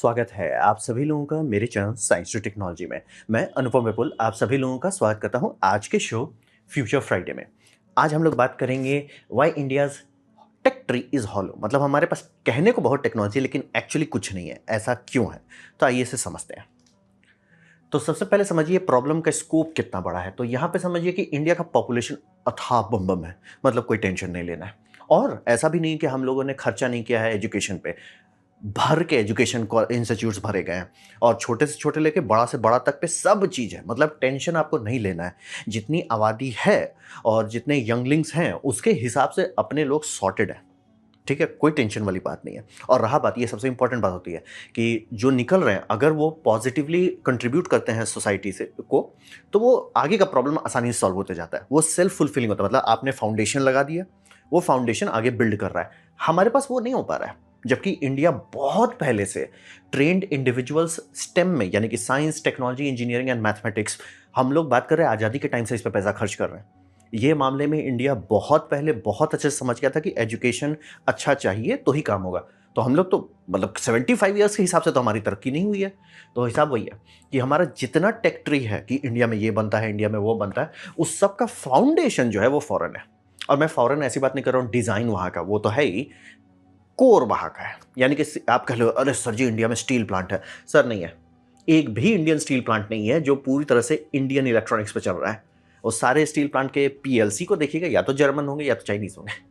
स्वागत है आप सभी लोगों का मेरे चैनल साइंस टू टेक्नोलॉजी में। मैं अनुपम विपुल आप सभी लोगों का स्वागत करता हूं आज के शो फ्यूचर फ्राइडे में। आज हम लोग बात करेंगे why India's tech tree is hollow, मतलब हमारे पास कहने को बहुत टेक्नोलॉजी लेकिन एक्चुअली कुछ नहीं है, ऐसा क्यों है? तो आइए इसे समझते हैं। तो सबसे पहले समझिए प्रॉब्लम का स्कोप कितना बड़ा है। तो यहाँ पे समझिए कि इंडिया का पॉपुलेशन अथाह बम है, मतलब कोई टेंशन नहीं लेना है। और ऐसा भी नहीं कि हम लोगों ने खर्चा नहीं किया है एजुकेशन पे, भर के एजुकेशन इंस्टीट्यूट्स भरे गए हैं और छोटे से छोटे लेके बड़ा से बड़ा तक पे सब चीज़ है, मतलब टेंशन आपको नहीं लेना है। जितनी आबादी है और जितने यंगलिंग्स हैं उसके हिसाब से अपने लोग सॉर्टेड हैं, ठीक है, कोई टेंशन वाली बात नहीं है। और रहा बात, ये सबसे इंपॉर्टेंट बात होती है कि जो निकल रहे हैं अगर वो पॉजिटिवली कंट्रीब्यूट करते हैं सोसाइटी से को, तो वो आगे का प्रॉब्लम आसानी से सॉल्व होते जाता है। वो सेल्फ फुलफिलिंग होता है, मतलब आपने फाउंडेशन लगा दिया, वो फाउंडेशन आगे बिल्ड कर रहा है। हमारे पास वो नहीं हो पा रहा है, जबकि इंडिया बहुत पहले से ट्रेंड इंडिविजुअल्स स्टेम में, यानी कि science technology engineering and mathematics, हम लोग बात कर रहे हैं आज़ादी के टाइम से इस पर पैसा खर्च कर रहे हैं। ये मामले में इंडिया बहुत पहले बहुत अच्छे से समझ गया था कि एजुकेशन अच्छा चाहिए तो ही काम होगा। तो हम लोग तो मतलब 75 ईयर्स के हिसाब से तो हमारी तरक्की नहीं हुई है। तो हिसाब वही है कि हमारा जितना टेक ट्री है कि इंडिया में ये बनता है, इंडिया में वो बनता है, उस सब का फाउंडेशन जो है वो फॉरेन है। और मैं फॉरेन ऐसी बात नहीं कर रहा हूँ डिज़ाइन वहाँ का, वो तो है ही, कोर वहाँ का है। यानी कि आप कह लो अरे सर जी इंडिया में स्टील प्लांट है, सर नहीं है। एक भी इंडियन स्टील प्लांट नहीं है जो पूरी तरह से इंडियन इलेक्ट्रॉनिक्स पे चल रहा है। और सारे स्टील प्लांट के पीएलसी को देखिएगा, या तो जर्मन होंगे या तो चाइनीज होंगे।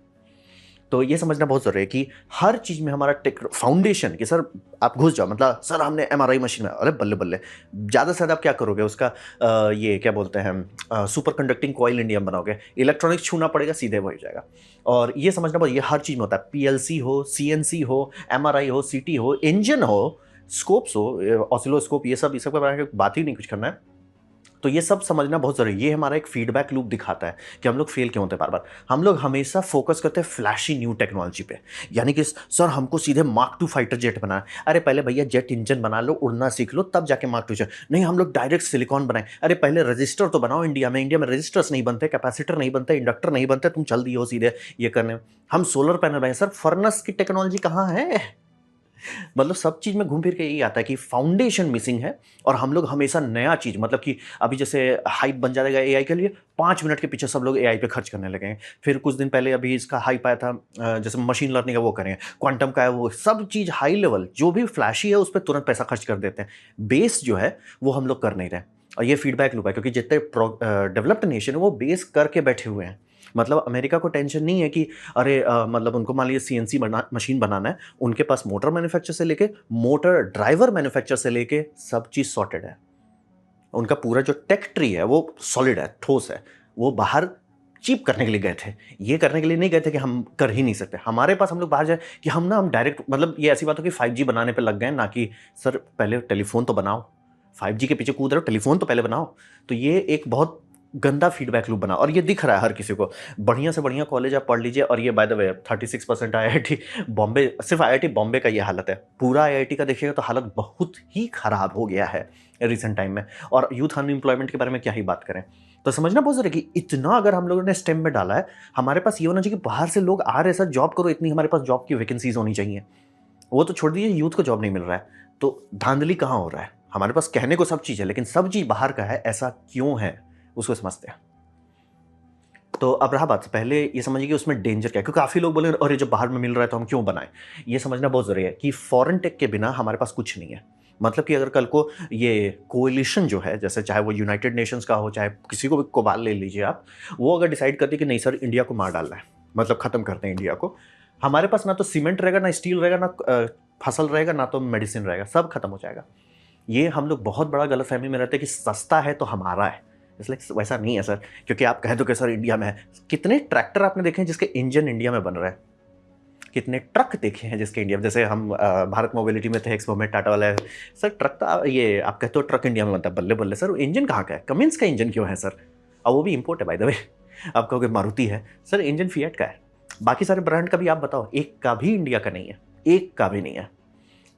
तो ये समझना बहुत जरूरी है कि हर चीज में हमारा टेक फाउंडेशन, कि सर आप घुस जाओ, मतलब सर हमने एमआरआई मशीन में, अरे बल्ले बल्ले, ज्यादा से ज्यादा आप क्या करोगे उसका ये क्या बोलते हैं सुपर कंडक्टिंग कॉइल इंडियम बनाओगे, इलेक्ट्रॉनिक्स छूना पड़ेगा, सीधे हो जाएगा। और ये समझना बहुत, ये हर चीज में होता है, पीएलसी हो, सीएनसी हो, एमआरआई हो, सीटी हो, इंजन हो, स्कोप्स हो, ऑसिलोस्कोप, ये सब के बारे में बात ही नहीं कुछ करना है। तो ये सब समझना बहुत ज़रूरी है। ये हमारा एक फीडबैक लूप दिखाता है कि हम लोग फेल क्यों होते हैं बार बार। हम लोग हमेशा फोकस करते हैं फ्लैशी न्यू टेक्नोलॉजी पे, यानी कि सर हमको सीधे मार्क टू फाइटर जेट बनाना है। अरे पहले भैया जेट इंजन बना लो, उड़ना सीख लो, तब जाके मार्क टू जेट। नहीं, हम लोग डायरेक्ट सिलिकॉन बनाए। अरे पहले रजिस्टर तो बनाओ इंडिया में। इंडिया में रजिस्टर्स नहीं बनते, कैपेसिटर नहीं बनते, इंडक्टर नहीं बनते, तुम चल दिए हो सीधे ये करने। हम सोलर पैनल बनाए, सर फर्नेस की टेक्नोलॉजी कहाँ है? मतलब सब चीज में घूम फिर के यही आता है कि फाउंडेशन मिसिंग है। और हम लोग हमेशा नया चीज, मतलब कि अभी जैसे हाइप बन जाएगा एआई के लिए, 5 मिनट के पीछे सब लोग एआई पे खर्च करने लगे हैं। फिर कुछ दिन पहले अभी इसका हाइप आया था, जैसे मशीन लर्निंग है वो करें, क्वांटम का है, वो सब चीज हाई लेवल जो भी फ्लैशी है उस पर तुरंत पैसा खर्च कर देते हैं। बेस जो है वो हम लोग कर नहीं रहे। और ये फीडबैक लूप है, क्योंकि जितने डेवलप्ड नेशन है वो बेस करके बैठे हुए हैं। मतलब अमेरिका को टेंशन नहीं है कि अरे मतलब उनको मान लीजिए सीएनसी मशीन बनाना है, उनके पास मोटर मैन्युफैक्चर से लेके मोटर ड्राइवर मैन्युफैक्चर से लेके सब चीज सॉर्टेड है। उनका पूरा जो टेक ट्री है वो सॉलिड है, ठोस है। वो बाहर चीप करने के लिए गए थे, ये करने के लिए नहीं गए थे कि हम कर ही नहीं सकते। हमारे पास हम लोग बाहर जाए कि हम डायरेक्ट, मतलब ये ऐसी बात हो कि 5G बनाने पे लग गए, ना कि सर पहले टेलीफोन तो बनाओ। 5G के पीछे कूद रहे हो, टेलीफोन तो पहले बनाओ। तो ये एक बहुत गंदा फीडबैक लूप बना, और ये दिख रहा है हर किसी को। बढ़िया से बढ़िया कॉलेज आप पढ़ लीजिए, और ये bye the way 36% IIT Bombay, सिर्फ आईआईटी बॉम्बे का ये हालत है। पूरा आईआईटी का देखिएगा तो हालत बहुत ही खराब हो गया है रिसेंट टाइम में। और यूथ अनएम्प्लॉयमेंट के बारे में क्या ही बात करें। तो समझना बहुत जरूरी है कि इतना अगर हम लोगों ने स्टेम में डाला है, हमारे पास ये होना चाहिए कि बाहर से लोग आ रहे, सर जॉब करो, इतनी हमारे पास जॉब की वैकेंसीज होनी चाहिए। वो तो छोड़ दीजिए, यूथ को जॉब नहीं मिल रहा है, तो धांधली कहाँ हो रहा है? हमारे पास कहने को सब चीज़ है लेकिन सब चीज़ बाहर का है, ऐसा क्यों है उसको समझते हैं। तो अब रहा बात, पहले ये समझिए कि उसमें डेंजर क्या है, क्योंकि काफ़ी लोग बोले अरे जब बाहर में मिल रहा है तो हम क्यों बनाएं। ये समझना बहुत ज़रूरी है कि फॉरेन टेक के बिना हमारे पास कुछ नहीं है। मतलब कि अगर कल को ये कोएलिशन जो है, जैसे चाहे वो यूनाइटेड नेशंस का हो, चाहे किसी को भी कोबाल ले लीजिए आप, वो अगर डिसाइड करते कि नहीं सर इंडिया को मार डालना है, मतलब खत्म करते हैं इंडिया को, हमारे पास ना तो सीमेंट रहेगा, ना स्टील रहेगा, ना फसल रहेगा, ना तो मेडिसिन रहेगा, सब खत्म हो जाएगा। ये हम लोग बहुत बड़ा गलतफहमी में रहते हैं कि सस्ता है तो हमारा है, इसलिए वैसा नहीं है सर। क्योंकि आप कह दो कि सर इंडिया में है, कितने ट्रैक्टर आपने देखे हैं जिसके इंजन इंडिया में बन रहे हैं? कितने ट्रक देखे हैं जिसके इंडिया में, जैसे हम भारत मोबिलिटी में थे एक्सपो में, टाटा वाला है, सर ट्रक तो ये आप कहते हो ट्रक इंडिया में बनता है, बल्ले बल्ले सर इंजन कहाँ का है? कमिंस का इंजन क्यों है सर? और वो भी इंपोर्ट है बाय द वे। आप कहोगे मारुति है, सर इंजन फिएट का है। बाकी सारे ब्रांड का भी आप बताओ, एक का भी इंडिया का नहीं है, एक का भी नहीं है।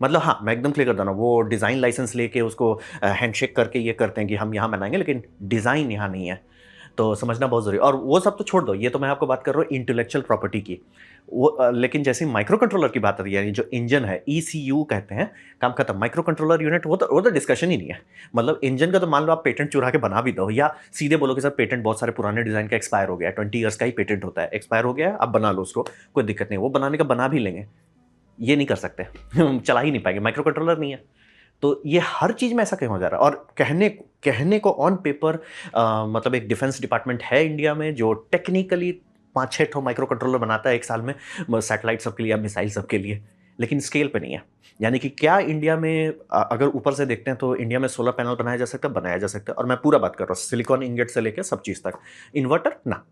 मतलब हाँ, मैं एकदम क्लियर करता हूँ, वो डिज़ाइन लाइसेंस लेके उसको हैंडशेक करके ये करते हैं कि हम यहाँ बनाएंगे, लेकिन डिज़ाइन यहाँ नहीं है। तो समझना बहुत ज़रूरी है। और वो सब तो छोड़ दो, ये तो मैं आपको बात कर रहा हूँ इंटेलेक्चुअल प्रॉपर्टी की। वो लेकिन जैसे माइक्रो कंट्रोलर की बात आती है, यानी जो इंजन है, ईसीयू कहते हैं, काम खत्म। माइक्रो कंट्रोलर यूनिट वो तो डिस्कशन ही नहीं है। मतलब इंजन का तो मान लो आप पेटेंट चुरा के बना भी दो, या सीधे बोलो कि सर पेटेंट बहुत सारे पुराने डिज़ाइन का एक्सपायर हो गया है, 20 ईयर्स का ही पेटेंट होता है, एक्सपायर हो गया है, आप बना लो उसको, कोई दिक्कत नहीं। वो बनाने का बना भी लेंगे, ये नहीं कर सकते चला ही नहीं पाएंगे, माइक्रो कंट्रोलर नहीं है। तो ये हर चीज़ में ऐसा क्यों हो जा रहा है? और कहने को ऑन पेपर मतलब एक डिफेंस डिपार्टमेंट है इंडिया में जो टेक्निकली 5-6 ठो माइक्रो कंट्रोलर बनाता है एक साल में, सैटेलाइट सबके लिए या मिसाइल सबके लिए, लेकिन स्केल पे नहीं है। यानी कि क्या इंडिया में अगर ऊपर से देखते हैं तो इंडिया में सोलर पैनल बनाया जा सकता है, बनाया जा सकता है। और मैं पूरा बात कर रहा हूँ सिलिकॉन इंगेट से लेकर सब चीज़ तक। इन्वर्टर ना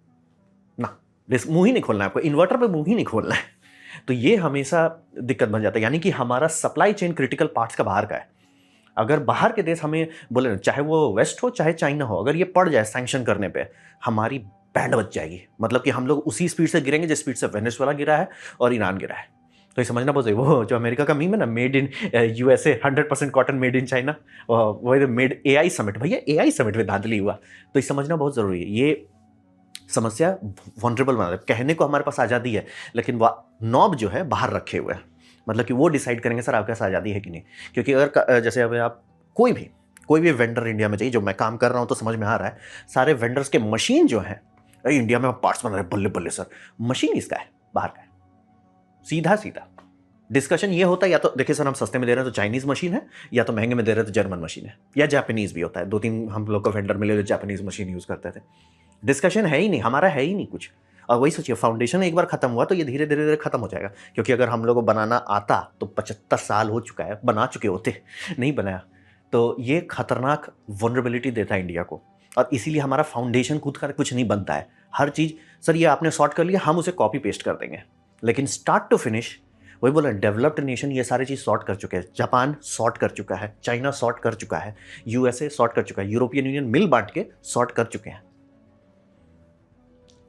ना, मुंह ही नहीं खोलना है आपको, इन्वर्टर पे मुंह ही नहीं खोलना है। तो ये हमेशा दिक्कत बन जाता है, यानी कि हमारा सप्लाई चेन क्रिटिकल पार्ट्स का बाहर का है। अगर बाहर के देश हमें बोले, चाहे वो वेस्ट हो चाहे चाइना हो, अगर ये पड़ जाए सैंक्शन करने पे, हमारी बैंड बच जाएगी। मतलब कि हम लोग उसी स्पीड से गिरेंगे जिस स्पीड से वेनेजुएला गिरा है और ईरान गिरा है। तो ये समझना बहुत जरूरी। वो जो अमेरिका का मीम है ना, made in USA 100% cotton made in China, वो मेड एआई समिट, भैया एआई समिट में धांधली हुआ। तो ये समझना बहुत जरूरी है। ये समस्या वनरेबल बना रहा है। कहने को हमारे पास आज़ादी है, लेकिन वह नॉब जो है बाहर रखे हुए हैं। मतलब कि वो डिसाइड करेंगे सर आपके पास आज़ादी है कि नहीं। क्योंकि अगर जैसे अब आप कोई भी वेंडर इंडिया में चाहिए, जो मैं काम कर रहा हूँ तो समझ में आ रहा है, सारे वेंडर्स के मशीन जो है इंडिया में पार्ट्स बना रहे, बल्ले बल्ले सर, मशीन इसका है, बाहर का है। सीधा सीधा डिस्कशन ये होता है, या तो देखिए सर हम सस्ते में दे रहे हैं तो चाइनीज मशीन है, या तो महंगे में दे रहे हैं तो जर्मन मशीन है, या जापानीज भी होता है। 2-3 हम लोग को वेंडर मिले जो जापानीज मशीन यूज करते थे। डिस्कशन है ही नहीं, हमारा है ही नहीं कुछ। और वही सोचिए, फाउंडेशन एक बार खत्म हुआ तो ये धीरे धीरे धीरे खत्म हो जाएगा। क्योंकि अगर हम लोग को बनाना आता तो 75 साल हो चुका है, बना चुके होते, नहीं बनाया। तो ये खतरनाक वनरेबिलिटी देता है इंडिया को। और इसीलिए हमारा फाउंडेशन खुद का कुछ नहीं बनता है। हर चीज़ सर ये आपने सॉर्ट कर लिया, हम उसे कॉपी पेस्ट कर देंगे, लेकिन स्टार्ट टू फिनिश वही बोला, डेवलप्ड नेशन ये सारी चीज़ सॉर्ट कर चुके हैं। जापान सॉर्ट कर चुका है, चाइना सॉर्ट कर चुका है, यूएसए सॉर्ट कर चुका है, यूरोपियन यूनियन मिल बांट के सॉर्ट कर चुके हैं।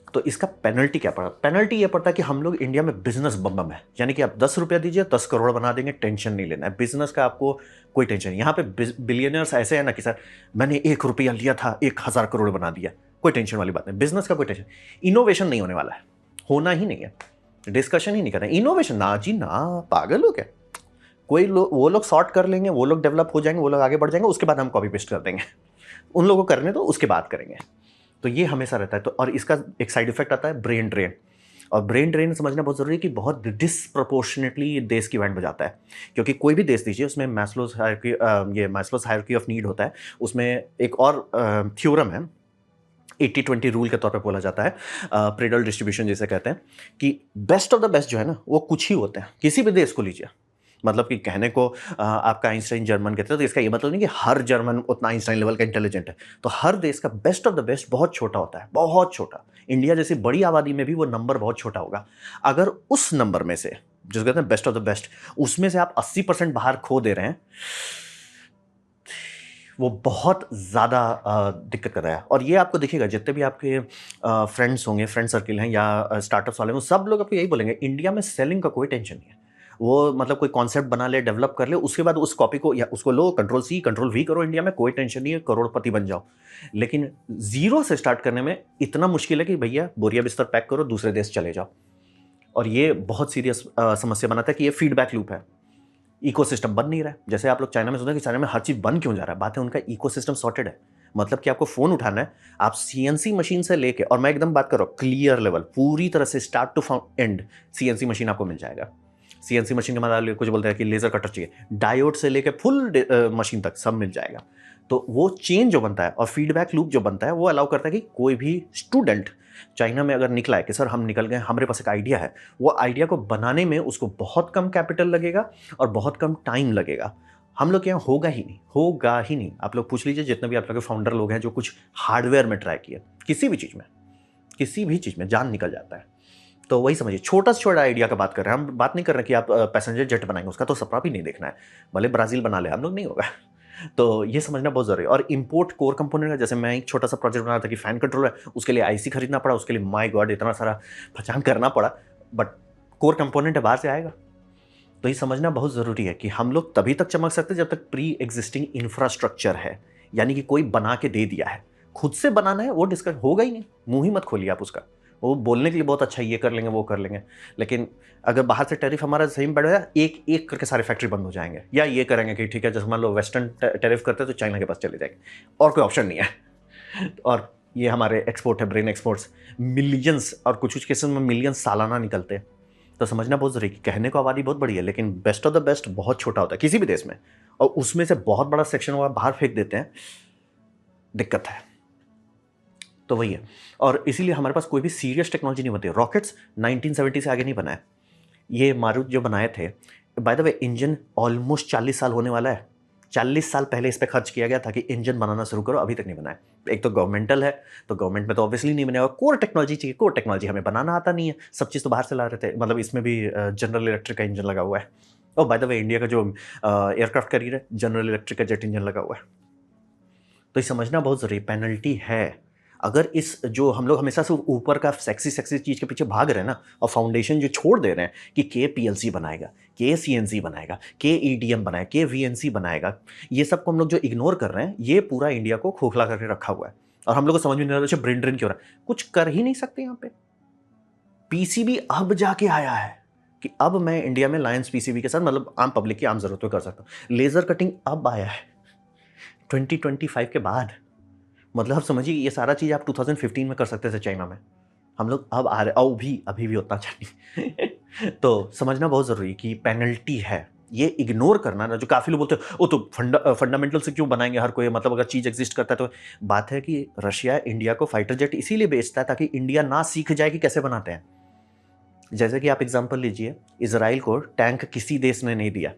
तो इसका पेनल्टी क्या पड़ा? पेनल्टी ये पड़ता है कि हम लोग इंडिया में बिजनेस बम है। यानी कि आप 10 रुपया दीजिए 10 करोड़ बना देंगे, टेंशन नहीं लेना है बिजनेस का, आपको कोई टेंशन नहीं। यहाँ पे बिलियनर्स ऐसे है ना कि सर मैंने 1 रुपया लिया था 1000 करोड़ बना दिया, कोई टेंशन वाली बात नहीं। बिजनेस का कोई टेंशन, इनोवेशन नहीं होने वाला है, होना ही नहीं है, डिस्कशन ही नहीं करना है। इनोवेशन ना जी ना, पागल हो क्या? कोई लोग, वो लोग सॉर्ट कर लेंगे, वो लोग डेवलप हो जाएंगे, वो लोग आगे बढ़ जाएंगे, उसके बाद हम कॉपी पेस्ट कर देंगे। उन लोगों को करने दो, उसके बाद करेंगे। तो ये हमेशा रहता है। तो और इसका एक साइड इफेक्ट आता है ब्रेन ड्रेन। और ब्रेन ड्रेन समझना बहुत जरूरी है कि बहुत डिसप्रोपोर्शनेटली देश की बैंड बजाता है। क्योंकि कोई भी देश दीजिए, उसमें मैस्लोज हायरार्की ऑफ नीड होता है। उसमें एक और थ्योरम है, 80-20 रूल के तौर पे बोला जाता है, प्रेडल डिस्ट्रीब्यूशन जिसे कहते हैं, कि बेस्ट ऑफ द बेस्ट जो है ना वो कुछ ही होते हैं। किसी भी देश को लीजिए, मतलब कि कहने को आपका आइंस्टाइन जर्मन कहते हैं, तो इसका ये मतलब नहीं कि हर जर्मन उतना आइंस्टाइन लेवल का इंटेलिजेंट है। तो हर देश का बेस्ट ऑफ द बेस्ट बहुत छोटा होता है, बहुत छोटा। इंडिया जैसी बड़ी आबादी में भी वो नंबर बहुत छोटा होगा। अगर उस नंबर में से, जिसे कहते हैं बेस्ट ऑफ द बेस्ट, उसमें से आप 80% बाहर खो दे रहे हैं, वो बहुत ज़्यादा दिक्कत कर रहा है। और ये आपको दिखेगा, जितने भी आपके फ्रेंड्स होंगे, फ्रेंड सर्किल हैं या स्टार्टअप्स वाले, वो सब लोग आपको यही बोलेंगे, इंडिया में सेलिंग का कोई टेंशन नहीं है। वो मतलब कोई कॉन्सेप्ट बना ले, डेवलप कर ले, उसके बाद उस कॉपी को या उसको लो, Ctrl+C Ctrl+V करो, इंडिया में कोई टेंशन नहीं है, करोड़पति बन जाओ। लेकिन जीरो से स्टार्ट करने में इतना मुश्किल है कि भैया बोरिया बिस्तर पैक करो, दूसरे देश चले जाओ। और ये बहुत सीरियस समस्या बनाता है कि ये फीडबैक लूप है, इकोसिस्टम बन नहीं रहा है। जैसे आप लोग चाइना में सुना कि चाइना में हर चीज़ बन क्यों जा रहा है, बात है उनका इकोसिस्टम सॉर्टेड है। मतलब कि आपको फ़ोन उठाना है, आप सीएनसी मशीन से लेके, और मैं एकदम बात कर रहा हूँ क्लियर लेवल, पूरी तरह से start to end CNC machine आपको मिल जाएगा। सीएनसी मशीन के मतलब कुछ बोलते हैं कि लेजर कटर चाहिए, डायोड से लेके फुल मशीन तक सब मिल जाएगा। तो वो चेन जो बनता है और फीडबैक लूप जो बनता है, वो अलाउ करता है कि कोई भी स्टूडेंट चाइना में अगर निकला है कि सर हम निकल गए, हमारे पास एक आइडिया है, वो आइडिया को बनाने में उसको बहुत कम कैपिटल लगेगा और बहुत कम टाइम लगेगा। हम लोग के यहाँ होगा ही नहीं, होगा ही नहीं। आप लोग पूछ लीजिए जितने भी आप लोग के फाउंडर लोग हैं जो कुछ हार्डवेयर में ट्राई किए, किसी भी चीज़ में जान निकल जाता है। तो वही समझिए, छोटा से छोटा आइडिया का बात कर रहे हैं हम। बात नहीं कर रहे कि आप पैसेंजर जेट बनाएंगे, उसका तो सपना भी नहीं देखना है, भले ब्राज़ील बना ले, हम लोग नहीं होगा। तो ये समझना बहुत जरूरी है। और इंपोर्ट कोर कंपोनेंट का, जैसे मैं एक छोटा सा प्रोजेक्ट बना रहा था कि फैन कंट्रोलर, उसके लिए आईसी खरीदना पड़ा, उसके लिए माय गॉड इतना सारा पहचान करना पड़ा, बट कोर कंपोनेंट बाहर से आएगा। तो ये समझना बहुत ज़रूरी है कि हम लोग तभी तक चमक सकते हैं जब तक प्री एग्जिस्टिंग इंफ्रास्ट्रक्चर है, यानी कि कोई बना के दे दिया है। खुद से बनाना है वो डिस्कस होगा ही नहीं, मुंह ही मत खोलिए आप उसका। वो बोलने के लिए बहुत अच्छा ये कर लेंगे वो कर लेंगे, लेकिन अगर बाहर से टैरिफ हमारा सही में बढ़ गया, एक एक करके सारे फैक्ट्री बंद हो जाएंगे। या ये करेंगे कि ठीक है, जैसे मान लो वेस्टर्न टैरिफ करते हैं तो चाइना के पास चले जाएंगे, और कोई ऑप्शन नहीं है। और ये हमारे एक्सपोर्ट है, ब्रेन एक्सपोर्ट्स, मिलियंस और कुछ कुछ केसेस में मिलियंस सालाना निकलते हैं। तो समझना बहुत जरूरी है। कहने को आबादी बहुत बड़ी है, लेकिन बेस्ट ऑफ द बेस्ट बहुत छोटा होता है किसी भी देश में, और उसमें से बहुत बड़ा सेक्शन वो बाहर फेंक देते हैं, दिक्कत है। तो वही है, और इसीलिए हमारे पास कोई भी सीरियस टेक्नोलॉजी नहीं बनती। रॉकेट्स 1970 से आगे नहीं बनाए, ये मारुत जो बनाए थे। Bye the way engine almost 40 साल होने वाला है, 40 साल पहले इस पर खर्च किया गया था कि इंजन बनाना शुरू करो, अभी तक नहीं बनाया। एक तो गवर्नमेंटल है, तो गवर्नमेंट में तो ऑब्वियसली नहीं बनेगा। कोर टेक्नोलॉजी चाहिए, कोर टेक्नोलॉजी हमें बनाना आता नहीं है, सब चीज़ तो बाहर से ला रहे थे। मतलब इसमें भी जनरल इलेक्ट्रिक का इंजन लगा हुआ है। और बाय द वे इंडिया का जो एयरक्राफ्ट कैरियर है, जनरल इलेक्ट्रिक का जेट इंजन लगा हुआ है। तो ये समझना बहुत जरूरी, पेनल्टी है। अगर इस जो हम लोग हमेशा से ऊपर का सेक्सी सेक्सी चीज़ के पीछे भाग रहे हैं ना, और फाउंडेशन जो छोड़ दे रहे हैं कि के पीएलसी बनाएगा, के सीएनसी बनाएगा, के ईडीएम बनाएगा, के वीएनसी बनाएगा, ये सब को हम लोग जो इग्नोर कर रहे हैं, ये पूरा इंडिया को खोखला करके रखा हुआ है। और हम लोग को समझ में नहीं आ रहा है ब्रेन ड्रेन क्यों हो रहा है, कुछ कर ही नहीं सकते यहाँ पे। पीसीबी अब जाके आया है कि अब मैं इंडिया में लायंस पीसीबी के साथ, मतलब आम पब्लिक की आम जरूरत में कर सकता हूँ। लेजर कटिंग अब आया है 2025 के बाद। मतलब आप समझिए ये सारा चीज़ आप 2015 में कर सकते थे चाइना में, हम लोग अब आ रहे, और अभी भी उतना चाहिए। तो समझना बहुत ज़रूरी कि पेनल्टी है, ये इग्नोर करना ना। जो काफ़ी लोग बोलते हैं वो तो फंडामेंटल से क्यों बनाएंगे हर कोई, मतलब अगर चीज़ एग्जिस्ट करता है तो। बात है कि रशिया इंडिया को फाइटर जेट इसीलिए बेचता है ताकि इंडिया ना सीख जाए कि कैसे बनाते हैं। जैसे कि आप एग्जाम्पल लीजिए, इसराइल को टैंक किसी देश ने नहीं दिया,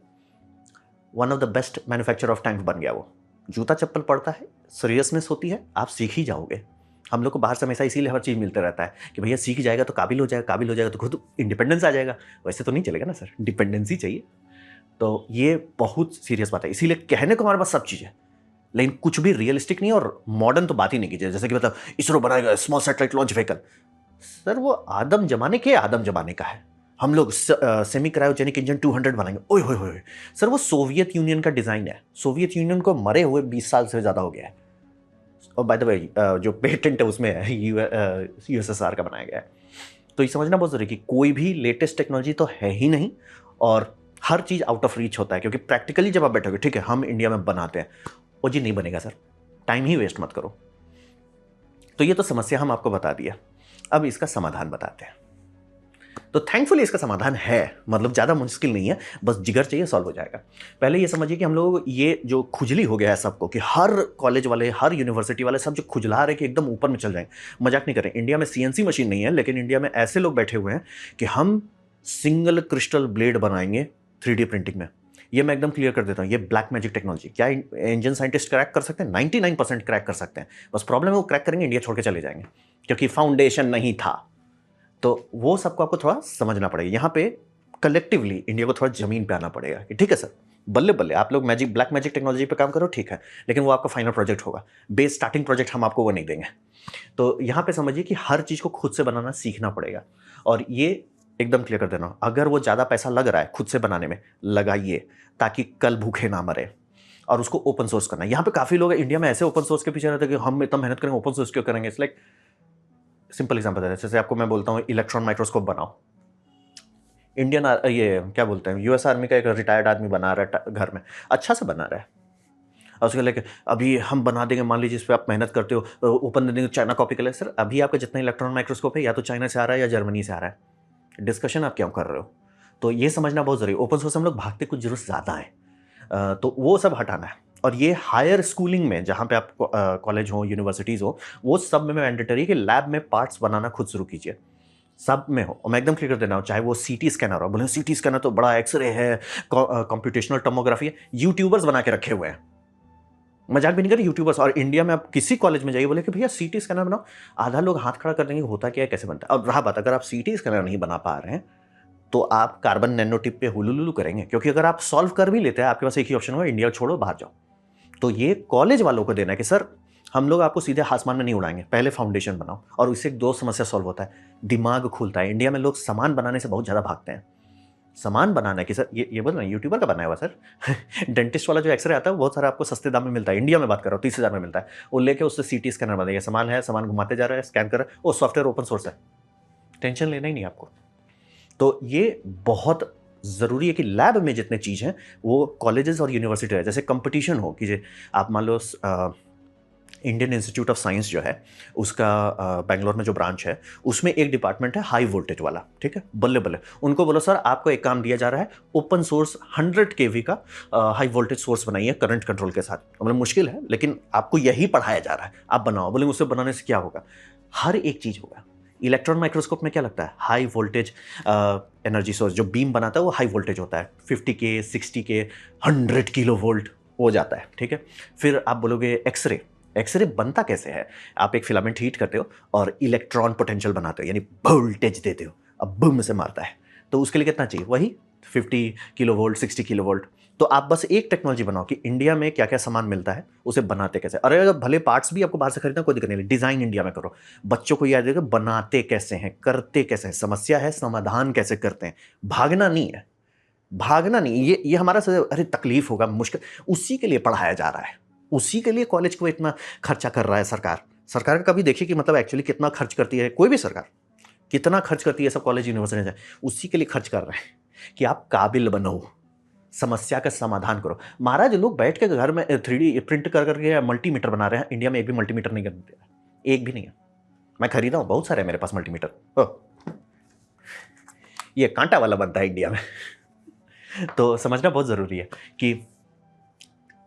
one of the best manufacture of tank बन गया वो। जूता चप्पल पड़ता है, सीरियसनेस होती है, आप सीख ही जाओगे। हम लोग को बाहर से हमेशा इसीलिए हर चीज़ मिलता रहता है कि भैया सीख जाएगा तो काबिल हो जाएगा, काबिल हो जाएगा तो खुद इंडिपेंडेंस आ जाएगा। वैसे तो नहीं चलेगा ना सर, डिपेंडेंसी चाहिए। तो ये बहुत सीरियस बात है। इसीलिए कहने को हमारे पास सब चीज़ है, लेकिन कुछ भी रियलिस्टिक नहीं, और मॉडर्न तो बात ही नहीं कीजिए। जैसे कि मतलब इसरो बनाएगा small satellite launch vehicle, sir वो आदम जमाने का है। हम लोग सेमी क्रायोजेनिक इंजन 200 बनाएंगे, ओए होए होए सर, वो सोवियत यूनियन का डिज़ाइन है। सोवियत यूनियन को मरे हुए 20 साल से ज़्यादा हो गया है। और बाय द वे जो पेटेंट है उसमें है यूएसएसआर का बनाया गया है। तो ये समझना बहुत ज़रूरी कि कोई भी लेटेस्ट टेक्नोलॉजी तो है ही नहीं, और हर चीज़ आउट ऑफ रीच होता है। क्योंकि प्रैक्टिकली जब आप बैठोगे, ठीक है हम इंडिया में बनाते हैं, वो जी नहीं बनेगा सर, टाइम ही वेस्ट मत करो। तो ये तो समस्या हम आपको बता दिया, अब इसका समाधान बताते हैं। तो थैंकफुली इसका समाधान है, मतलब ज़्यादा मुश्किल नहीं है, बस जिगर चाहिए, सॉल्व हो जाएगा। पहले ये समझिए कि हम लोग ये जो खुजली हो गया है सबको, कि हर कॉलेज वाले, हर यूनिवर्सिटी वाले सब जो खुजला रहे कि एकदम ऊपर में चल जाएं, मजाक नहीं करें। इंडिया में सीएनसी मशीन नहीं है, लेकिन इंडिया में ऐसे लोग बैठे हुए हैं कि हम सिंगल क्रिस्टल ब्लेड बनाएंगे 3D प्रिंटिंग में। ये मैं एकदम क्लियर कर देता हूँ, ये ब्लैक मैजिक टेक्नोलॉजी। क्या इंजन साइंटिस्ट क्रैक कर सकते हैं? 99% क्रैक कर सकते हैं। बस प्रॉब्लम है वो क्रैक करेंगे, इंडिया छोड़ के चले जाएंगे, क्योंकि फाउंडेशन नहीं था। तो वो सबको आपको थोड़ा समझना पड़ेगा। यहाँ पे कलेक्टिवली इंडिया को थोड़ा जमीन पे आना पड़ेगा कि ठीक है सर, बल्ले बल्ले आप लोग ब्लैक मैजिक टेक्नोलॉजी पे काम करो, ठीक है, लेकिन वो आपका फाइनल प्रोजेक्ट होगा, बेस स्टार्टिंग प्रोजेक्ट हम आपको वो नहीं देंगे। तो यहाँ पे समझिए कि हर चीज़ को खुद से बनाना सीखना पड़ेगा। और ये एकदम क्लियर कर देना, अगर वो ज़्यादा पैसा लग रहा है खुद से बनाने में, लगाइए, ताकि कल भूखे ना मरे। और उसको ओपन सोर्स करना है। यहाँ पे काफ़ी लोग इंडिया में ऐसे ओपन सोर्स के पीछे रहते हैं कि हम इतना मेहनत करेंगे, ओपन सोर्स क्यों करेंगे। इट्स लाइक सिंपल एग्जाम्पल है, जैसे आपको मैं बोलता हूँ इलेक्ट्रॉन माइक्रोस्कोप बनाओ, इंडियन ये क्या बोलते हैं, यूएस आर्मी का एक रिटायर्ड आदमी बना रहा है घर में, अच्छा से बना रहा है, और उसके लेके अभी हम बना देंगे, मान लीजिए इस पर आप मेहनत करते हो, ओपन दे देंगे, चाइना कॉपी कर ले। सर अभी आपका जितना इलेक्ट्रॉन माइक्रोस्कोप है या तो चाइना से आ रहा है या जर्मनी से आ रहा है, डिस्कशन आप क्यों कर रहे हो। तो ये समझना बहुत जरूरी। ओपन सोर्स हम लोग भागते कुछ जरूरत ज़्यादा है, तो वो सब हटाना है। और ये हायर स्कूलिंग में, जहाँ पे आप कॉलेज हो, यूनिवर्सिटीज़ हो, वो सब में मैंडेटरी है कि लैब में पार्ट्स बनाना खुद शुरू कीजिए, सब में हो। और मैं एकदम क्लियर कर देना हूँ, चाहे वो सीटी स्कैनर हो, बोले सीटी स्कैनर तो बड़ा एक्सरे है, कंप्यूटेशनल टोमोग्राफी है, यूट्यूबर्स बना के रखे हुए हैं, मजाक भी नहीं करें यूट्यूबर्स। और इंडिया में आप किसी कॉलेज में जाइए, बोले कि भैया सीटी स्कैनर बनाओ, आधा लोग हाथ खड़ा कर देंगे, होता क्या है, कैसे बनता है। और रहा बात, अगर आप सीटी स्कैनर नहीं बना पा रहे हैं तो आप कार्बन नैनो टिप पे हुलुलुलु करेंगे, क्योंकि अगर आप सॉल्व कर भी लेते हैं, आपके पास एक ही ऑप्शन होगा, इंडिया छोड़ो, बाहर जाओ। तो ये कॉलेज वालों को देना है कि सर हम लोग आपको सीधे आसमान में नहीं उड़ाएंगे, पहले फाउंडेशन बनाओ। और इससे दो समस्या सॉल्व होता है, दिमाग खुलता है। इंडिया में लोग सामान बनाने से बहुत ज़्यादा भागते हैं, सामान बनाना है कि सर ये बोल रहे हैं यूट्यूबर का बनाया हुआ सर डेंटिस्ट वाला जो एक्सरे आता है बहुत सारा आपको सस्ते दाम में मिलता है, इंडिया में बात कर रहा हूँ 30,000 में मिलता है, वो लेके उससे सीटी स्कैनर बनाइए, सामान है, सामान घुमाते जा रहा है, स्कैन कर रहा है, वो सॉफ्टवेयर ओपन सोर्स है, टेंशन लेना ही नहीं आपको। तो ये बहुत ज़रूरी है कि लैब में जितने चीज़ हैं वो कॉलेजेस और यूनिवर्सिटी है, जैसे कंपटीशन हो कि आप मान लो इंडियन इंस्टीट्यूट ऑफ साइंस जो है उसका बेंगलोर में जो ब्रांच है उसमें एक डिपार्टमेंट है हाई वोल्टेज वाला, ठीक है, बल्ले बल्ले उनको बोलो सर आपको एक काम दिया जा रहा है, ओपन सोर्स 100 केवी का हाई वोल्टेज सोर्स बनाइए करंट कंट्रोल के साथ। मतलब मुश्किल है लेकिन आपको यही पढ़ाया जा रहा है, आप बनाओ। बोले उससे बनाने से क्या होगा, हर एक चीज़ होगा। इलेक्ट्रॉन माइक्रोस्कोप में क्या लगता है, हाई वोल्टेज एनर्जी सोर्स जो बीम बनाता है वो हाई वोल्टेज होता है, 50K 60K 100 किलो वोल्ट हो जाता है, ठीक है। फिर आप बोलोगे एक्सरे, एक्सरे बनता कैसे है, आप एक फिलामेंट हीट करते हो और इलेक्ट्रॉन पोटेंशियल बनाते हो, यानी वोल्टेज देते हो, अब बम से मारता है, तो उसके लिए कितना चाहिए, वही 50 किलो वोल्ट 60 किलो वोल्ट। तो आप बस एक टेक्नोलॉजी बनाओ कि इंडिया में क्या क्या सामान मिलता है, उसे बनाते कैसे। अरे अगर भले पार्ट्स भी आपको बाहर से खरीदना कोई दिक्कत नहीं, डिजाइन इंडिया में करो, बच्चों को याद रखेगा बनाते कैसे हैं, करते कैसे हैं, समस्या है समाधान कैसे करते हैं, भागना नहीं है, भागना नहीं, ये हमारा अरे तकलीफ होगा मुश्किल, उसी के लिए पढ़ाया जा रहा है, उसी के लिए कॉलेज को इतना खर्चा कर रहा है सरकार। सरकार का कभी देखिए कि मतलब एक्चुअली कितना खर्च करती है, कोई भी सरकार कितना खर्च करती है सब कॉलेज यूनिवर्सिटी में, उसी के लिए खर्च कर रहे हैं कि आप काबिल बनो, समस्या का समाधान करो। महाराज लोग बैठ के घर में 3D प्रिंट कर करके मल्टीमीटर बना रहे हैं, इंडिया में एक भी मल्टीमीटर नहीं करते, एक भी नहीं है। मैं खरीदा हूं, बहुत सारे है मेरे पास मल्टीमीटर, ये कांटा वाला बनता है इंडिया में तो समझना बहुत जरूरी है कि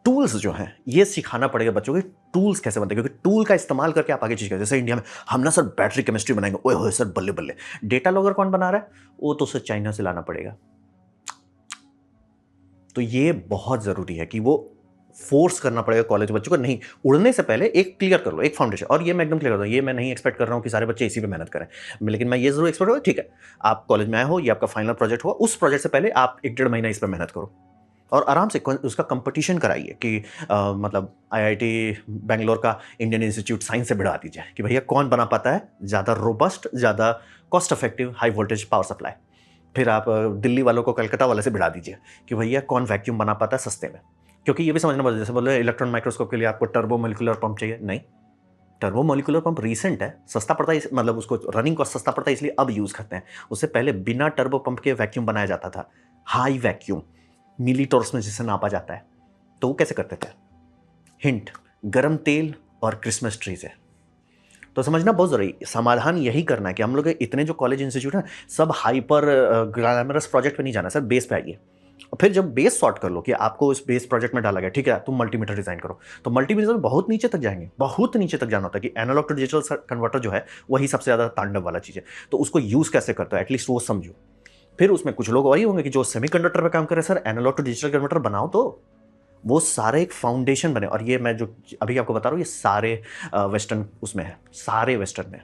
टूल्स जो हैं ये सिखाना पड़ेगा बच्चों को, टूल्स कैसे बनते हैं, क्योंकि टूल का इस्तेमाल करके आप आगे चीज करें। जैसे इंडिया में हम ना सर बैटरी केमिस्ट्री बनाएंगे, ओए होए सर बल्ले बल्ले, डेटा लॉगर कौन बना रहा है, वो तो सर चाइना से लाना पड़ेगा। तो ये बहुत जरूरी है कि वो फोर्स करना पड़ेगा कॉलेज बच्चों को, नहीं उड़ने से पहले एक क्लियर कर लो, एक फाउंडेशन। और ये मैं एकदम क्लियर करता हूँ, ये मैं नहीं एक्सपेक्ट कर रहा हूँ कि सारे बच्चे इसी पे मेहनत करें, लेकिन मैं ये जरूर एक्सपेक्ट करूँ, ठीक है आप कॉलेज में आए हो, ये आपका फाइनल प्रोजेक्ट हुआ, उस प्रोजेक्ट से पहले आप 1-1.5 महीना इस पर मेहनत करो और आराम से उसका कंपटीशन कराइए कि मतलब IIT बेंगलोर का इंडियन इंस्टीट्यूट साइंस से भिड़ा दीजिए कि भैया कौन बना पाता है ज़्यादा रोबस्ट, ज़्यादा cost effective high voltage power supply. फिर आप दिल्ली वालों को कलकत्ता वाले से भिड़ा दीजिए कि भैया कौन वैक्यूम बना पाता है सस्ते में। क्योंकि ये भी समझना पड़ता है, जैसे बोले इलेक्ट्रॉन माइक्रोस्कोप के लिए आपको टर्बो मोलिकुलर पंप चाहिए, नहीं, टर्बो मोलिकुलर पंप रीसेंट है, सस्ता पड़ता है, मतलब उसको रनिंग कॉस्ट सस्ता पड़ता है इसलिए अब यूज़ करते हैं। उससे पहले बिना टर्बो पंप के वैक्यूम बनाया जाता था, हाई वैक्यूम मिलीटॉर्स में जिसे नापा जाता है, तो वो कैसे करते थे, हिंट गर्म तेल और क्रिसमस ट्री से। तो समझना बहुत जरूरी, समाधान यही करना है कि हम लोग इतने जो कॉलेज इंस्टीट्यूट हैं सब हाइपर ग्लैमरस प्रोजेक्ट पे नहीं जाना है सर, बेस पे आइए। और फिर जब बेस सॉर्ट कर लो कि आपको इस बेस प्रोजेक्ट में डाला गया, ठीक है तुम मल्टीमीटर डिजाइन करो, तो मल्टीमीटर में बहुत नीचे तक जाएंगे, बहुत नीचे तक जाना होता है कि एनालॉग टू डिजिटल कन्वर्टर जो है वही सबसे ज्यादा तांडव वाला चीज है। तो उसको यूज कैसे करते हो एटलीस्ट वो समझो। फिर उसमें कुछ लोग वही होंगे कि जो सेमीकंडक्टर पे काम कर रहे हैं, sir analog to digital converter बनाओ, तो वो सारे एक फाउंडेशन बने। और ये मैं जो अभी आपको बता रहा हूँ ये सारे वेस्टर्न उसमें है, सारे वेस्टर्न में।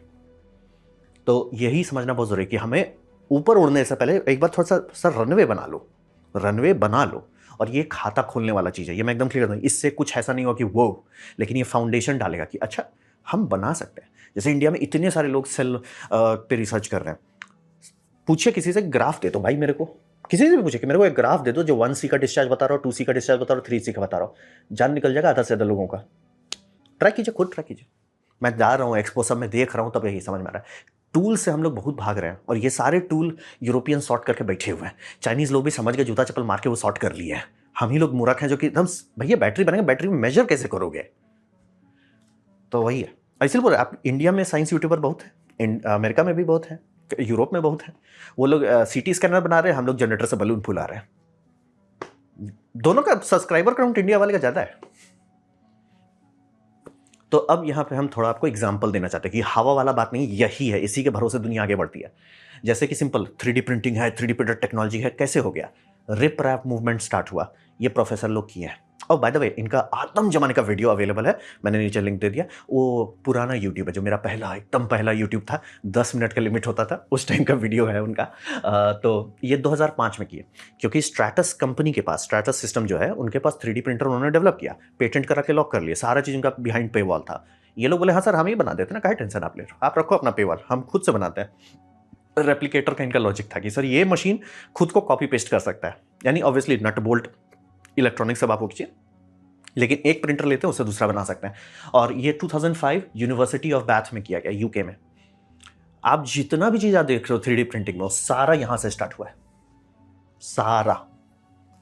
तो यही समझना बहुत जरूरी है कि हमें ऊपर उड़ने से पहले एक बार थोड़ा सा सर रनवे बना लो, रनवे बना लो। और ये खाता खोलने वाला चीज़ है, ये मैं एकदम क्लियर हूँ, इससे कुछ ऐसा नहीं हुआ कि वो, लेकिन ये फाउंडेशन डालेगा कि अच्छा हम बना सकते हैं। जैसे इंडिया में इतने सारे लोग सेल पे रिसर्च कर रहे हैं, पूछिए किसी से ग्राफ दे दो भाई मेरे को, किसी से भी पूछे कि मेरे को एक ग्राफ दे दो जो 1C का डिस्चार्ज बता रहा हो, 2C का डिस्चार्ज बता रहा हो, 3C का बता रहा हो, जान निकल जाएगा आधा से ज्यादा लोगों का। ट्राई कीजिए, खुद ट्राई कीजिए। मैं जा रहा हूँ एक्सपो सब में देख रहा हूँ, तब यही समझ में आ रहा है टूल से हम लोग बहुत भाग रहे हैं। और ये सारे टूल यूरोपियन सॉर्ट करके बैठे हुए हैं, चाइनीज लोग भी समझ गए, जूता चप्पल मार के वो सॉर्ट कर लिए हैं। हम ही लोग मूर्ख हैं जो कि एकदम भैया बैटरी बनेगा, बैटरी में मेजर कैसे करोगे। तो वही है, इसलिए बोल रहे आप इंडिया में साइंस यूट्यूबर बहुत है, अमेरिका में भी बहुत है, यूरोप में बहुत है। वो लोग CT स्कैनर बना रहे हैं, हम लोग जनरेटर से बलून फुला रहे हैं। दोनों का सब्सक्राइबर काउंट इंडिया वाले का ज्यादा है। तो अब यहां पे हम थोड़ा आपको एग्जांपल देना चाहते हैं कि हवा वाला बात नहीं, यही है, इसी के भरोसे दुनिया आगे बढ़ती है। जैसे कि सिंपल 3D प्रिंटिंग है, 3D प्रिंटर टेक्नोलॉजी है, कैसे हो गया, रिप रैप मूवमेंट स्टार्ट हुआ, ये प्रोफेसर लोग किए हैं। और बाय द वे इनका आदम जमाने का वीडियो अवेलेबल है, मैंने नीचे लिंक दे दिया। वो पुराना यूट्यूब है, जो मेरा पहला एकदम पहला यूट्यूब था, 10 मिनट का लिमिट होता था, उस टाइम का वीडियो है उनका। तो ये 2005 में किए, क्योंकि स्ट्रैटस कंपनी के पास, स्ट्रैटस सिस्टम जो है उनके पास 3D प्रिंटर उन्होंने डेवलप किया, पेटेंट करा के लॉक कर लिया, सारा चीज़ उनका बिहाइंड पे वॉल था। ये लोग बोले हाँ सर हम ही बना देते ना, काहे टेंशन आप ले रहे हो, आप रखो अपना पे वॉल, हम खुद से बनाते हैं। रेप्लिकेटर का इनका लॉजिक था कि सर ये मशीन खुद को कॉपी पेस्ट कर सकता है, यानी ऑब्वियसली नट बोल्ट इलेक्ट्रॉनिक्स सब आप खींचिए, लेकिन एक प्रिंटर लेते हैं उससे दूसरा बना सकते हैं। और ये 2005 यूनिवर्सिटी ऑफ बैथ में किया गया, यूके में। आप जितना भी चीज आप देख रहे हो 3D प्रिंटिंग में, वो सारा यहां से स्टार्ट हुआ है, सारा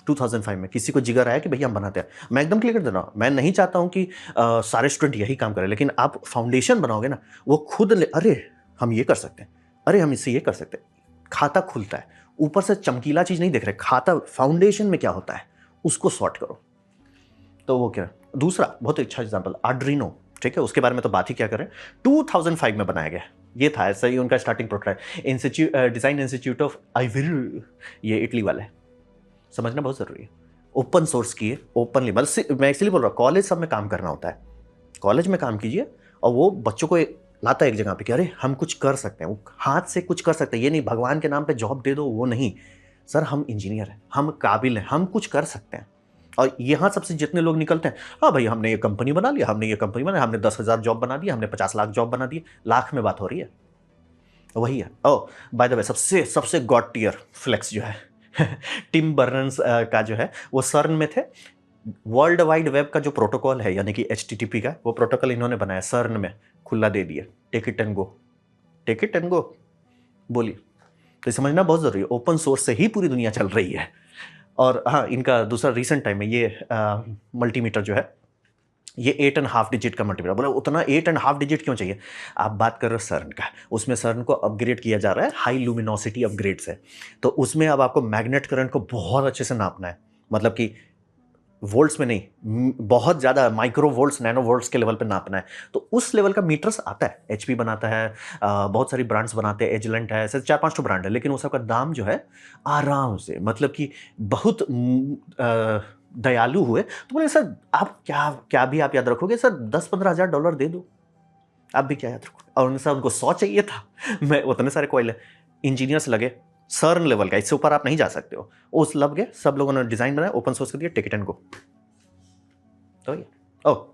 2005 में। किसी को जिगर आया कि भैया हम बनाते हैं। मैं एकदम क्लियर कर दे रहा हूं, मैं नहीं चाहता हूं कि सारे स्टूडेंट यही काम करें, लेकिन आप फाउंडेशन बनाओगे ना, वो खुद अरे हम ये कर सकते हैं, अरे हम इससे ये कर सकते हैं, खाता खुलता है। ऊपर से चमकीला चीज नहीं देख रहे, खाता फाउंडेशन में क्या होता है उसको सॉर्ट करो। तो वो क्या, दूसरा बहुत अच्छा एग्जाम्पल आर्डिनो, ठीक है, उसके बारे में तो बात ही क्या करें। 2005 में बनाया गया, ये था ऐसा ही उनका starting prototype. Design institute of Ivory, ये इटली वाला है, समझना बहुत जरूरी है। ओपन सोर्स की है, ओपनली, मतलब मैं इसलिए बोल रहा हूँ कॉलेज सब में काम करना होता है, कॉलेज में काम कीजिए और वो बच्चों को लाता है एक जगह पे कि अरे हम कुछ कर सकते हैं, वो हाथ से कुछ कर सकते हैं। ये नहीं भगवान के नाम पे जॉब दे दो, वो नहीं सर, हम इंजीनियर हैं, हम काबिल हैं, हम कुछ कर सकते हैं। और यहाँ सबसे जितने लोग निकलते हैं, हाँ भाई हमने ये कंपनी बना लिया, हमने ये कंपनी बना, हमने 10,000 जॉब बना दिया, हमने 50 लाख जॉब बना दिए, लाख में बात हो रही है, वही है। ओ बाय द वे, सबसे सबसे गॉड टियर फ्लेक्स जो है टिम बर्नर्स का जो है, वो सर्न में थे। वर्ल्ड वाइड वेब का जो प्रोटोकॉल है, यानी कि HTTP का, वो प्रोटोकॉल इन्होंने बनाया, सर्न में खुला दे दिया, take it and go, take it and go, बोलिए। तो समझना बहुत जरूरी है, ओपन सोर्स से ही पूरी दुनिया चल रही है। और हाँ, इनका दूसरा रिसेंट टाइम में ये मल्टीमीटर जो है, ये 8.5 डिजिट का मल्टीमीटर। बोले उतना 8.5 डिजिट क्यों चाहिए? आप बात कर रहे हो सर्न का, उसमें सर्न को अपग्रेड किया जा रहा है हाई लुमिनोसिटी अपग्रेड से। तो उसमें अब आपको मैग्नेट करंट को बहुत अच्छे से नापना है, मतलब कि वोल्ट्स में नहीं, बहुत ज़्यादा माइक्रो वोल्ट्स, नैनो वोल्ट्स के लेवल पे नापना है। तो उस लेवल का मीटर्स आता है, HP बनाता है, बहुत सारी ब्रांड्स बनाते हैं, एजलेंट है, ऐसे 4-5 तो ब्रांड है, लेकिन वो सबका दाम जो है आराम से, मतलब कि बहुत दयालु हुए तो बोले सर आप क्या क्या भी आप याद रखोगे सर, 10-15 हज़ार डॉलर दे दो, आप भी क्या याद रखोगे। और उनसे उनको 100 चाहिए था, मैं उतने सारे कोयले इंजीनियर्स लगे, सर्न लेवल का, इससे ऊपर आप नहीं जा सकते हो। उस लब गए, सब लोगों ने डिजाइन बनाया, ओपन सोर्स कर दिया, टिकट एंड गो। तो ये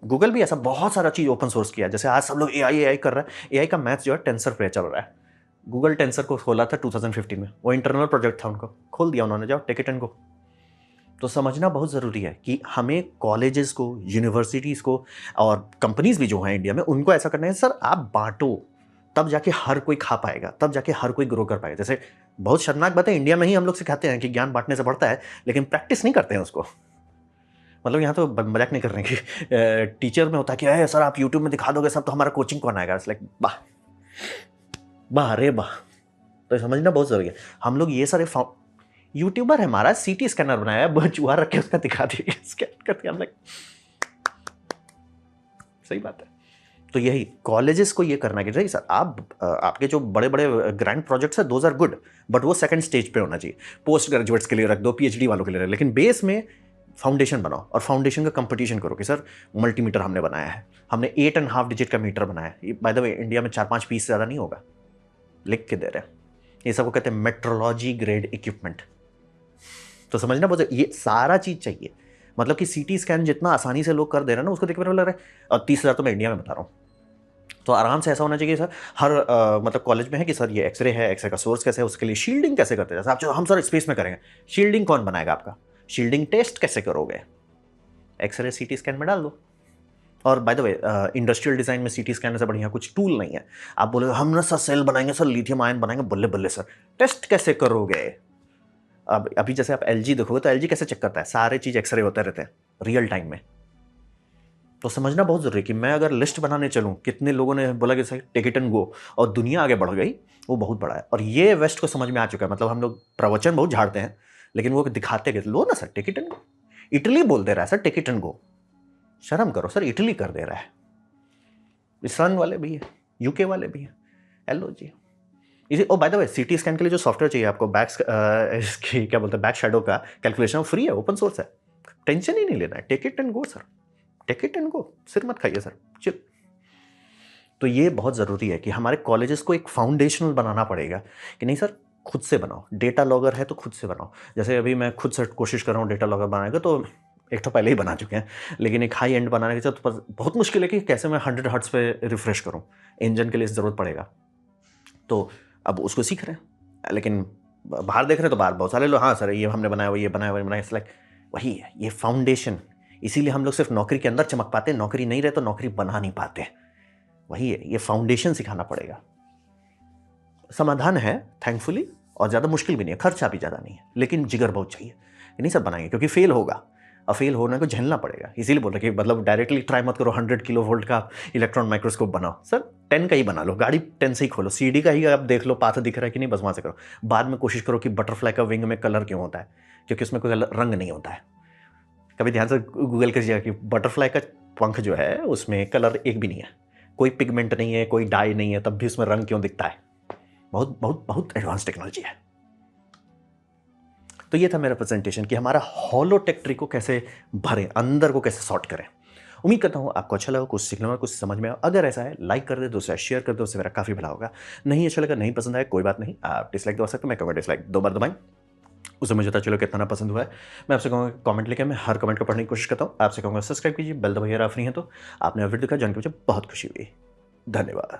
गूगल भी ऐसा बहुत सारा चीज ओपन सोर्स किया, जैसे आज सब लोग AI कर रहा है, AI का मैथ्स जो है टेंसर पे चल रहा है। गूगल टेंसर को खोला था 2015 में, वो इंटरनल प्रोजेक्ट था, उनको खोल दिया उन्होंने, जाओ टिकट एंड गो। तो समझना बहुत ज़रूरी है कि हमें कॉलेजेस को, यूनिवर्सिटीज़ को और कंपनीज भी जो हैं इंडिया में, उनको ऐसा करना है सर आप बांटो, तब जाके हर कोई खा पाएगा, तब जाके हर कोई ग्रो कर पाएगा। जैसे बहुत शर्मनाक बात है, इंडिया में ही हम लोग सिखाते हैं कि ज्ञान बांटने से बढ़ता है, लेकिन प्रैक्टिस नहीं करते हैं उसको। मतलब यहाँ तो मजाक नहीं कर रहे हैं कि टीचर में होता है कि अरे सर आप यूट्यूब में दिखा दोगे सब, तो हमारा कोचिंग कौन आएगा? इट्स लाइक वाह वाह रे वाह। तो समझना बहुत जरूरी है। हम लोग ये सारे यूट्यूबर है, हमारा CT स्कैनर बनाया है, चूहा रख के उसका दिखा दिया, स्कैन करके हम लाइक, सही बात है। तो यही कॉलेजेस को ये करना कि सर आप आपके जो बड़े बड़े ग्रैंड प्रोजेक्ट्स है, दोज आर गुड, बट वो सेकंड स्टेज पे होना चाहिए, पोस्ट ग्रेजुएट्स के लिए रख दो, PhD वालों के लिए, लेकिन बेस में फाउंडेशन बनाओ और फाउंडेशन का कंपटीशन करो कि सर मल्टीमीटर हमने बनाया है, हमने 8.5 डिजिट का मीटर बनाया है। बाय द वे इंडिया में 4-5 पीस से ज़्यादा नहीं होगा, लिख के दे रहे हैं। ये सबको कहते हैं मेट्रोलॉजी ग्रेड इक्विपमेंट। तो समझना बहुत, ये सारा चीज़ चाहिए। मतलब कि CT स्कैन जितना आसानी से लोग कर दे रहे हैं ना, उसको देख कर लग रहा है। और 30,000 तो मैं इंडिया में बता रहा हूँ, तो आराम से ऐसा होना चाहिए सर हर मतलब कॉलेज में है कि सर ये एक्सरे है, एक्सरे का सोर्स कैसे है, उसके लिए शील्डिंग कैसे करते हैं। जैसे आप हम सर स्पेस में करेंगे, शील्डिंग कौन बनाएगा आपका? शील्डिंग टेस्ट कैसे करोगे? एक्सरे CT स्कैन में डाल दो। और bye the way industrial design में CT स्कैन से बढ़िया कुछ टूल नहीं है। आप बोले हम ना सर सेल बनाएंगे, सर लिथियम आयन बनाएंगे, बल्ले बल्ले सर टेस्ट कैसे करोगे? अब अभी जैसे आप LG देखोगे तो LG कैसे चेक करता है, सारे चीज एक्सरे होते रहते हैं रियल टाइम में। तो समझना बहुत जरूरी है कि मैं अगर लिस्ट बनाने चलूं, कितने लोगों ने बोला कि सही टेक इट एंड गो, और दुनिया आगे बढ़ गई, वो बहुत बड़ा है। और ये वेस्ट को समझ में आ चुका है। मतलब हम लोग प्रवचन बहुत झाड़ते हैं, लेकिन वो दिखाते कि लो ना sir take it and go. Italy बोल दे रहा है sir take it and go, शर्म करो सर, इटली कर दे रहा है। इस्रान वाले भी है, UK वाले भी है, हेलो जी। इसी oh by the way CT scan के लिए जो सॉफ्टवेयर चाहिए आपको, इसकी क्या बोलते हैं, बैक शैडो का कैलकुलेशन फ्री है, ओपन सोर्स है, टेंशन ही नहीं लेना है, take it and go sir, take it and go, सिर मत खाइए सर, चिल। तो ये बहुत ज़रूरी है कि हमारे कॉलेजेस को एक फाउंडेशनल बनाना पड़ेगा कि नहीं सर खुद से बनाओ, डेटा लॉगर है तो खुद से बनाओ। जैसे अभी मैं खुद से कोशिश कर रहा हूँ डेटा लॉगर बनाने का, तो एक तो पहले ही बना चुके हैं, लेकिन एक हाई एंड बनाने के साथ तो बहुत मुश्किल है कि कैसे मैं 100 हर्ट्ज पे रिफ्रेश करूँ, इंजन के लिए ज़रूरत पड़ेगा। तो अब उसको सीख रहे हैं, लेकिन बाहर देख रहे हैं तो बाहर बहुत सारे लोग, हाँ सर ये हमने बनाया हुआ, ये बनाया हुआ, बनाया, इट्स लाइक वही है ये फाउंडेशन। इसीलिए हम लोग सिर्फ नौकरी के अंदर चमक पाते हैं, नौकरी नहीं रहे तो नौकरी बना नहीं पाते। वही है, ये फाउंडेशन सिखाना पड़ेगा। समाधान है थैंकफुली, और ज़्यादा मुश्किल भी नहीं है, खर्चा भी ज़्यादा नहीं है, लेकिन जिगर बहुत चाहिए। ये नहीं सब बनाएंगे क्योंकि फेल होगा, और फेल होने को झेलना पड़ेगा। इसीलिए बोल रहे कि मतलब डायरेक्टली ट्राई मत करो 100 किलो वोल्ट का इलेक्ट्रॉन माइक्रोस्कोप बनाओ। सर 10 का ही बना लो, गाड़ी 10 से ही खोलो, सीडी का ही आप देख लो पाथ दिख रहा है कि नहीं, बस वहाँ से करो। बाद में कोशिश करो कि बटरफ्लाई का विंग में कलर क्यों होता है, क्योंकि उसमें कोई रंग नहीं होता है। कभी ध्यान से गूगल करिएगा कि बटरफ्लाई का पंख जो है उसमें कलर एक भी नहीं है, कोई पिगमेंट नहीं है, कोई डाई नहीं है, तब भी उसमें रंग क्यों दिखता है। बहुत बहुत बहुत एडवांस टेक्नोलॉजी है। तो ये था मेरा प्रेजेंटेशन कि हमारा हॉलोटेक ट्री को कैसे भरें, अंदर को कैसे सॉर्ट करें। उम्मीद करता हूँ आपको अच्छा लगा, कुछ सीखने में, कुछ समझ में आया। अगर ऐसा है लाइक कर दे, दूसरा शेयर कर दो, उससे मेरा काफ़ी भला होगा। नहीं अच्छा लगा, नहीं पसंद आया, कोई बात नहीं, आप डिसलाइक दबा सकते हो। मैं कहूँगा डिसलाइक 2 बार दबाएं, उससे मुझे पता चलो कितना पसंद हुआ है। मैं आपसे कहूँगा कमेंट लेके, मैं हर कमेंट को पढ़ने की कोशिश करता हूँ। आपसे कहूँगा सब्सक्राइब कीजिए, बेल दबाइए, आप फ्री हैं तो। आपने वीडियो देखा, जान के मुझे बहुत खुशी हुई। धन्यवाद।